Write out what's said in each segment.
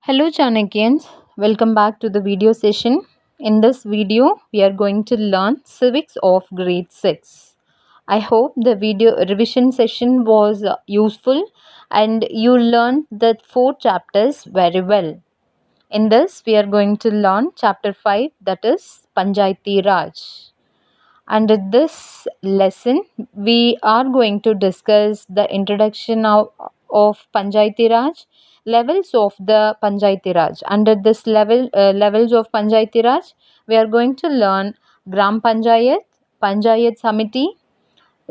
Hello Chanakyans, welcome back to the video session. In this video, we are going to learn civics of grade 6. I hope the video revision session was useful and you learned the 4 chapters very well. In this, we are going to learn chapter 5, that is Panchayati Raj. Under this lesson, we are going to discuss the introduction of Panchayati Raj, levels of the Panchayati Raj. Under this levels of Panchayati Raj, we are going to learn Gram Panchayat, Panchayat Samiti,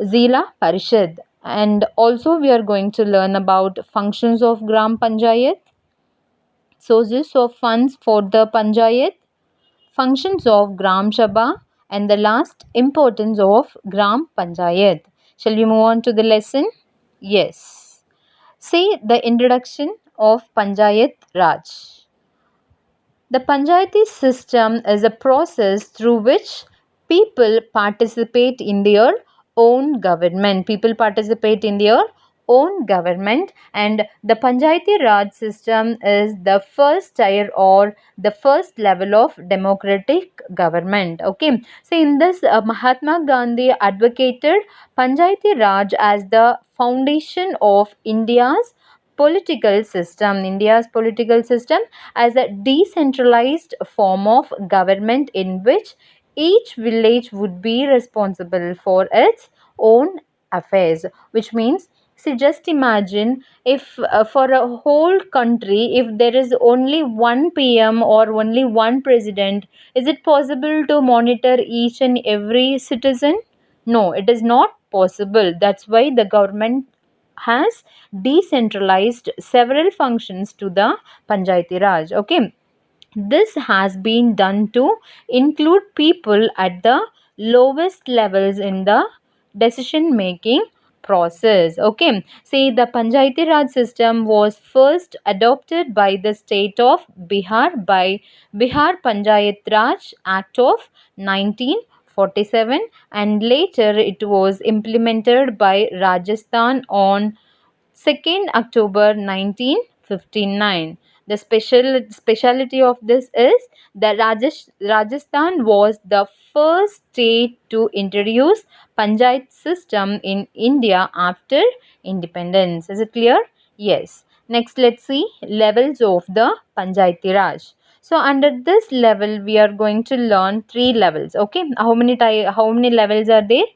Zila Parishad, and also we are going to learn about functions of Gram Panchayat, sources of funds for the Panchayat, functions of Gram Sabha, and the last, importance of Gram Panchayat. Shall we move on to the lesson? Yes. See the introduction of Panchayat Raj. The Panchayati system is a process through which people participate in their own government. People participate in their own government, and the Panchayati Raj system is the first tier or the first level of democratic government. Okay, so in this, Mahatma Gandhi advocated Panchayati Raj as the foundation of India's political system as a decentralized form of government in which each village would be responsible for its own affairs, which means, see, just imagine if for a whole country, if there is only one PM or only one president, is it possible to monitor each and every citizen? No, it is not possible. That's why the government has decentralized several functions to the Panchayati Raj. Okay, this has been done to include people at the lowest levels in the decision making process. Okay, see, the Panchayati Raj system was first adopted by the state of Bihar by Bihar Panchayat Raj Act of 1947, and later it was implemented by Rajasthan on 2nd October 1959. The speciality of this is that Rajasthan was the first state to introduce Panchayat system in India after independence. Is it clear? Yes. Next, let's see levels of the Panchayati Raj. So under this level, we are going to learn 3 levels. Okay, how many levels are there?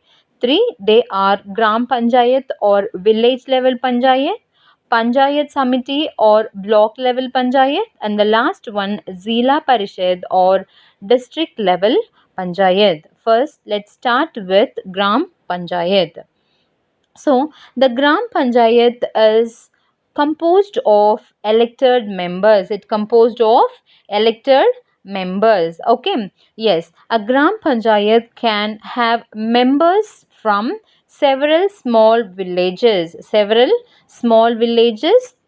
3. They are Gram Panchayat or village level Panchayat, Panchayat Samiti or block level Panchayat, and the last one Zila Parishad or district level Panchayat. First, let's start with Gram Panchayat. So, the Gram Panchayat is composed of elected members. It composed of elected members. Okay. Yes, a Gram Panchayat can have members from several small villages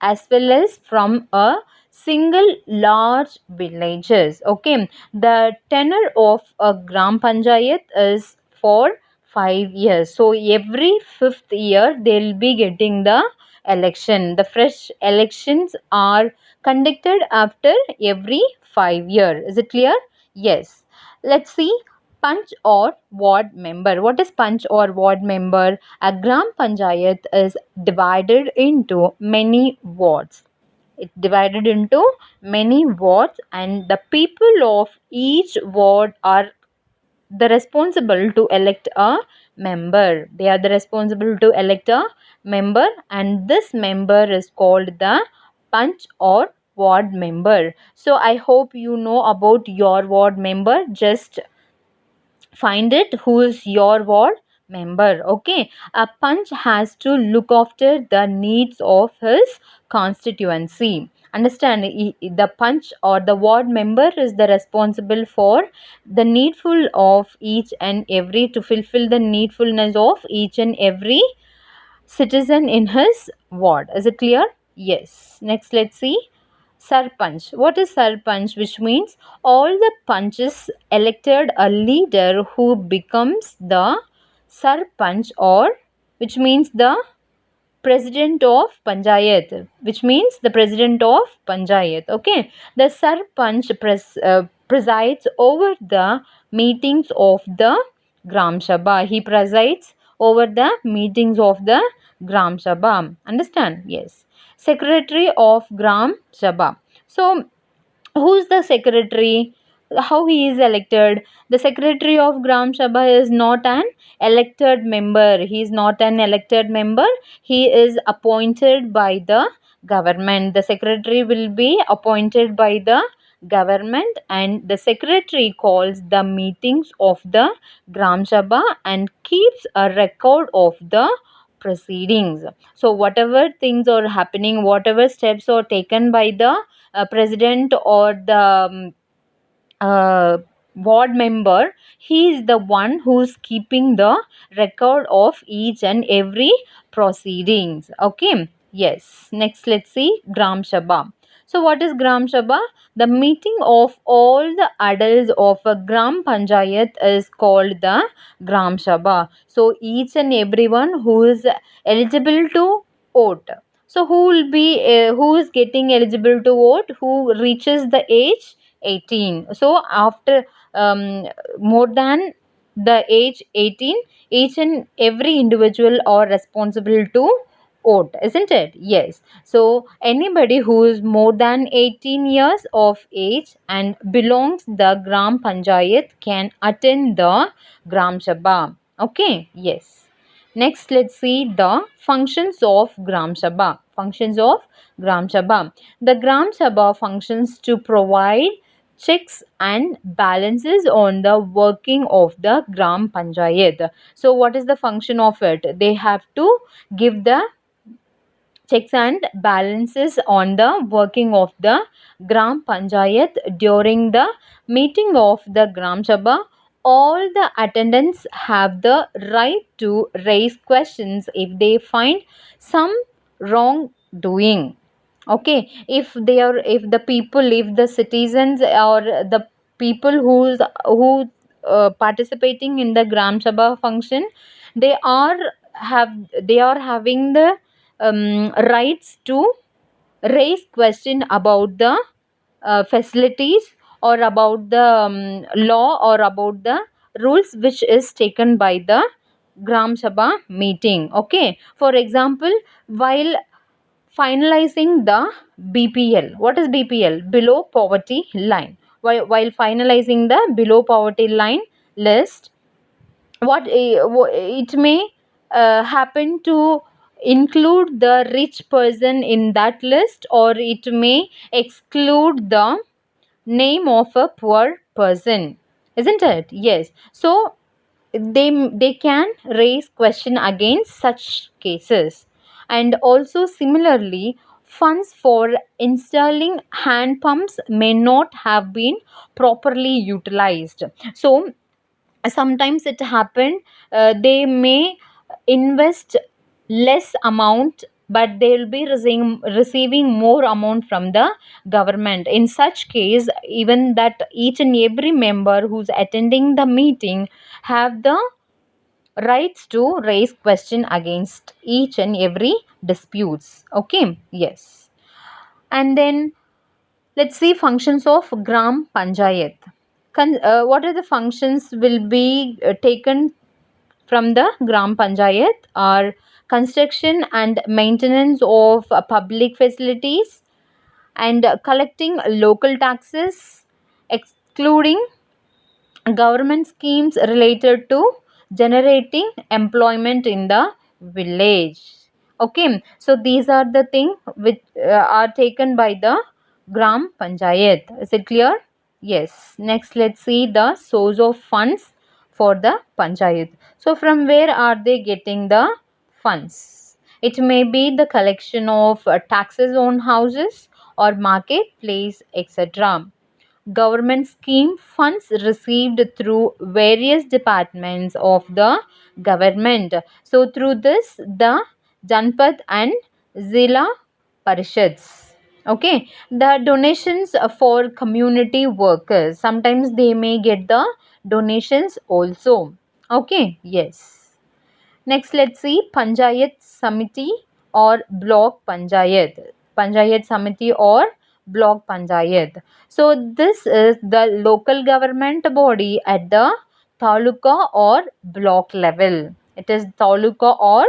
as well as from a single large villages. Okay. The tenure of a Gram Panchayat is for 5 years. So every fifth year they'll be getting the election. The fresh elections are conducted after every 5 years. Is it clear? Yes. Let's see Panch or ward member. What is Panch or ward member? A Gram Panchayat is divided into many wards. It's divided into many wards, and the people of each ward are the responsible to elect a member. They are the responsible to elect a member, and this member is called the Panch or ward member. So I hope you know about your ward member. Just find it who is your ward member. Okay, a Panch has to look after the needs of his constituency. Understand, the Panch or the ward member is the responsible for the needful of each and every, to fulfill the needfulness of each and every citizen in his ward. Is it clear? Yes. Next, let's see Sarpanch. What is Sarpanch? Which means all the punches elected a leader who becomes the Sarpanch, or which means the president of panchayat, which means the president of panchayat. Okay, the sarpanch presides over the meetings of the gram sabha. He presides over the meetings of the gram sabha. Understand? Yes. Secretary of gram sabha. So who's the secretary, how he is elected? The secretary of gram sabha is not an elected member. He is not an elected member. He is appointed by the government. The secretary will be appointed by the government, and the secretary calls the meetings of the gram sabha and keeps a record of the proceedings. So whatever things are happening, whatever steps are taken by the president or the uh, ward member, he is the one who's keeping the record of each and every proceedings. Okay, yes. Next, let's see gram sabha. So what is gram sabha? The meeting of all the adults of a gram panchayat is called the gram sabha. So each and everyone who is eligible to vote, so who will be who is getting eligible to vote, who reaches the age 18. So after more than the age 18, each and every individual are responsible to vote, isn't it? Yes. So anybody who is more than 18 years of age and belongs the gram panchayat can attend the gram sabha. Okay, yes. Next, let's see the functions of gram sabha. Functions of gram sabha. The gram sabha functions to provide checks and balances on the working of the gram panchayat. So what is the function of it? They have to give the checks and balances on the working of the gram panchayat during the meeting of the gram sabha. All the attendants have the right to raise questions if they find some wrongdoing. Okay, if the people, if the citizens or the people who participating in the gram sabha function, they are have they are having the rights to raise question about the facilities or about the law or about the rules which is taken by the gram sabha meeting. Okay, for example, while finalizing the BPL. What is BPL? Below poverty line. While finalizing the below poverty line list, it may happen to include the rich person in that list, or it may exclude the name of a poor person, isn't it? Yes. So they can raise question against such cases. And also similarly, funds for installing hand pumps may not have been properly utilized. So sometimes it happened, they may invest less amount, but they will be receiving more amount from the government. In such case, even that each and every member who's attending the meeting have the rights to raise question against each and every disputes. Okay, yes. And then let's see functions of gram panchayat. What are the functions will be taken from the gram panchayat? Are construction and maintenance of public facilities, and collecting local taxes, excluding government schemes related to generating employment in the village. Okay, so these are the things which are taken by the gram panchayat. Is it clear? Yes. Next, let's see the source of funds for the panchayat. So from where are they getting the funds? It may be the collection of taxes on houses or marketplace, etc. Government scheme funds received through various departments of the government. So through this, the Janpad and Zilla Parishads. Okay, the donations for community workers. Sometimes they may get the donations also. Okay, yes. Next, let's see Panchayat Samiti or block panchayat samiti or block panchayat. So this is the local government body at the taluka or block level. It is taluka or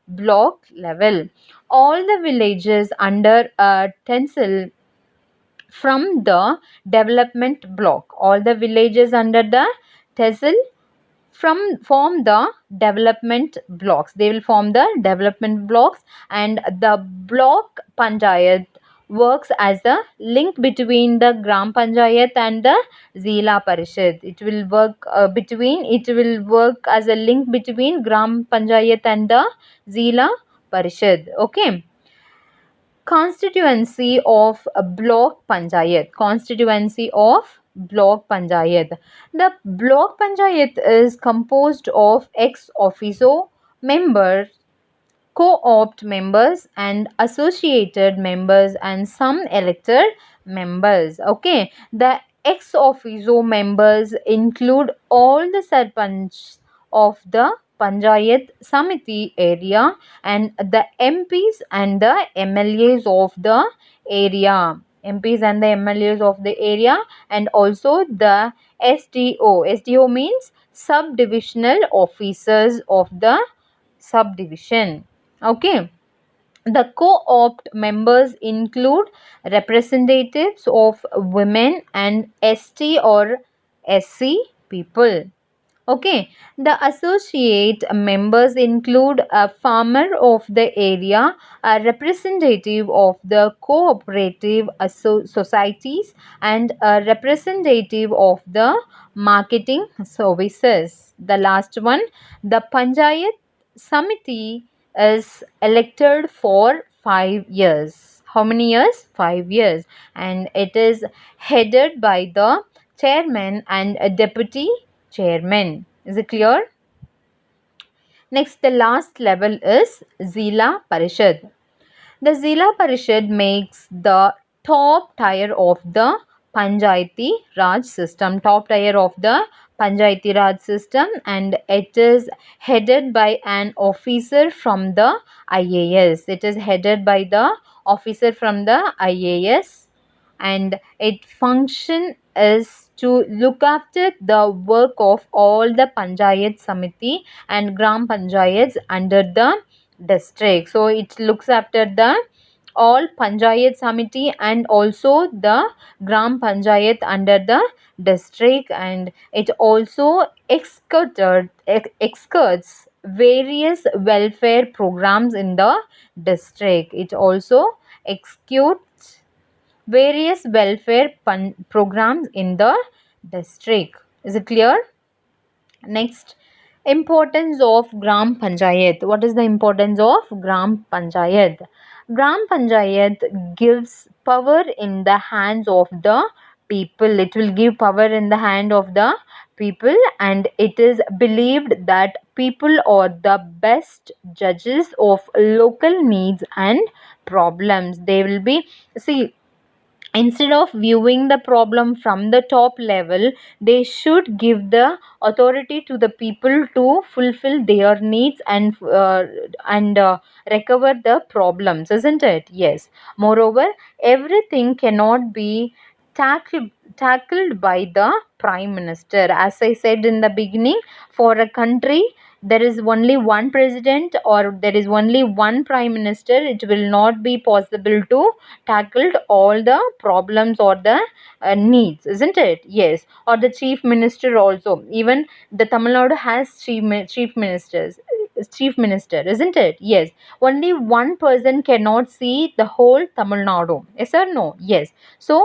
block level. All the villages under a tehsil from the development block, all the villages under the tehsil from form the development blocks, they will form the development blocks, and the block panchayat works as a link between the gram panchayat and the zila parishad. It will work as a link between gram panchayat and the zila parishad. Okay. Constituency of a block panchayat. Constituency of block panchayat. The block panchayat is composed of ex officio members, co-opt members and associated members and some elected members. Okay, the ex officio members include all the sarpanch of the panchayat samiti area and the MPs and the MLAs of the area. MPs and the MLAs of the area, and also the SDO. SDO means subdivisional officers of the subdivision. Okay. The co-opt members include representatives of women and ST or SC people. Okay, the associate members include a farmer of the area, a representative of the cooperative societies, and a representative of the marketing services. The last one, the Panchayat Samiti is elected for 5 years. How many years? 5 years. And it is headed by the chairman and a deputy chairman. Is it clear? Next, the last level is Zila Parishad. The Zila Parishad makes the top tier of the Panchayati Raj system. Top tier of the Panchayati Raj system, and it is headed by an officer from the IAS. It is headed by the officer from the IAS, and its function is to look after the work of all the Panchayat Samiti and Gram Panchayats under the district. So it looks after the all Panchayat Samiti and also the Gram Panchayat under the district, and it also excurts various welfare programs in the district. It also executes various welfare programs in the district. Is it clear? Next, importance of Gram Panchayat. What is the importance of Gram Panchayat? Gram Panchayat gives power in the hands of the people. It will give power in the hand of the people, and it is believed that people are the best judges of local needs and problems. They will be, see, instead of viewing the problem from the top level, they should give the authority to the people to fulfill their needs and recover the problems, isn't it? Yes. Moreover, everything cannot be tackled by the prime minister. As I said in the beginning, for a country there is only one president or there is only one prime minister, it will not be possible to tackle all the problems or the needs, isn't it? Yes. Or the chief minister also. Even the Tamil Nadu has chief minister, isn't it? Yes. Only one person cannot see the whole Tamil Nadu. Yes or no? Yes. So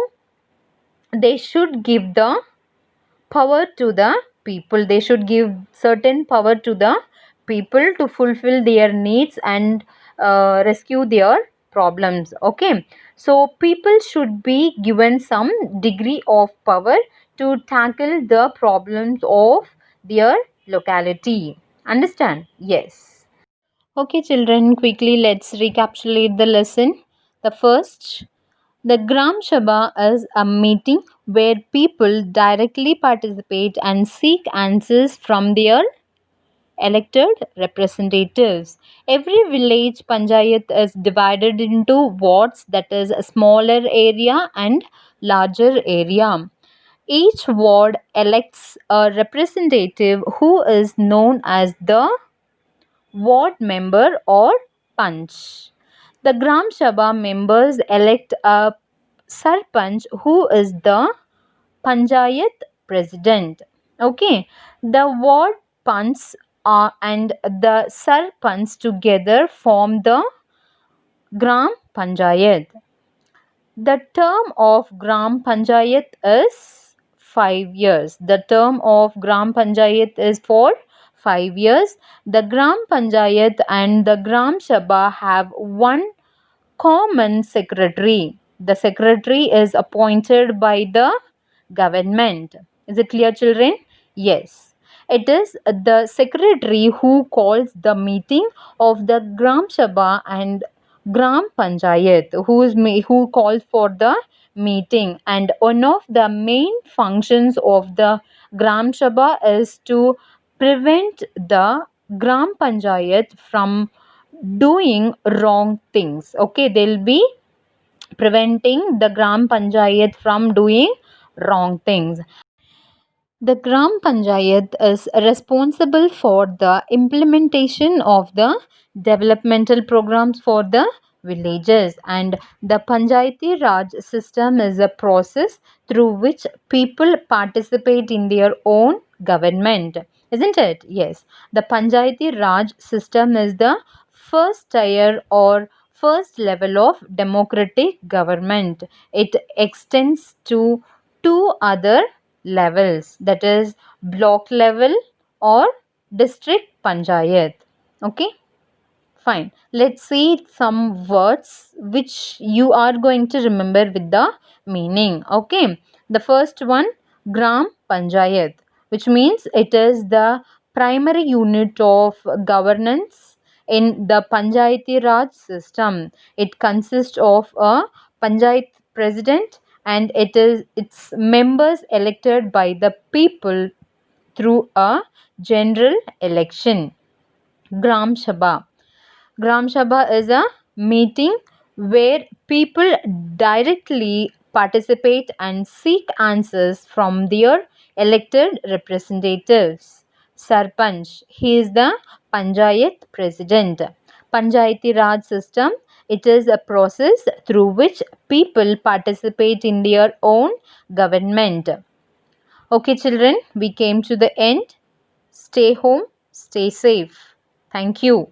they should give the power to the people. They should give certain power to the people to fulfill their needs and rescue their problems. Okay, so people should be given some degree of power to tackle the problems of their locality. Understand? Yes. Okay, children, quickly let's recapitulate the lesson. The first, the Gram Sabha is a meeting where people directly participate and seek answers from their elected representatives. Every village panchayat is divided into wards, that is a smaller area and larger area. Each ward elects a representative who is known as the ward member or panch. The Gram Sabha members elect a sarpanch who is the panchayat president. Okay, the ward panch and the sarpanch together form the Gram Panchayat. The term of Gram Panchayat is 5 years. The term of Gram Panchayat is for 5 years. The Gram Panchayat and the Gram Sabha have one common secretary. The secretary is appointed by the government. Is it clear, children? Yes. It is the secretary who calls the meeting of the Gram Sabha and Gram Panchayat, who calls for the meeting. And one of the main functions of the Gram Sabha is to prevent the Gram Panchayat from doing wrong things. Okay, they'll be preventing the Gram Panchayat from doing wrong things. The Gram Panchayat is responsible for the implementation of the developmental programs for the villages, and the Panchayati Raj system is a process through which people participate in their own government. Isn't it? Yes. The Panchayati Raj system is the first tier or first level of democratic government. It extends to two other levels, that is block level or district panchayat. Okay, fine. Let's see some words which you are going to remember with the meaning. Okay, the first one, Gram Panchayat, which means it is the primary unit of governance in the Panchayati Raj system. It consists of a Panchayat president and its members elected by the people through a general election. Gram Sabha. Gram Sabha is a meeting where people directly participate and seek answers from their elected representatives. Sarpanch, he is the Panchayat president. Panchayati Raj system, it is a process through which people participate in their own government. Okay, children, we came to the end. Stay home, stay safe. Thank you.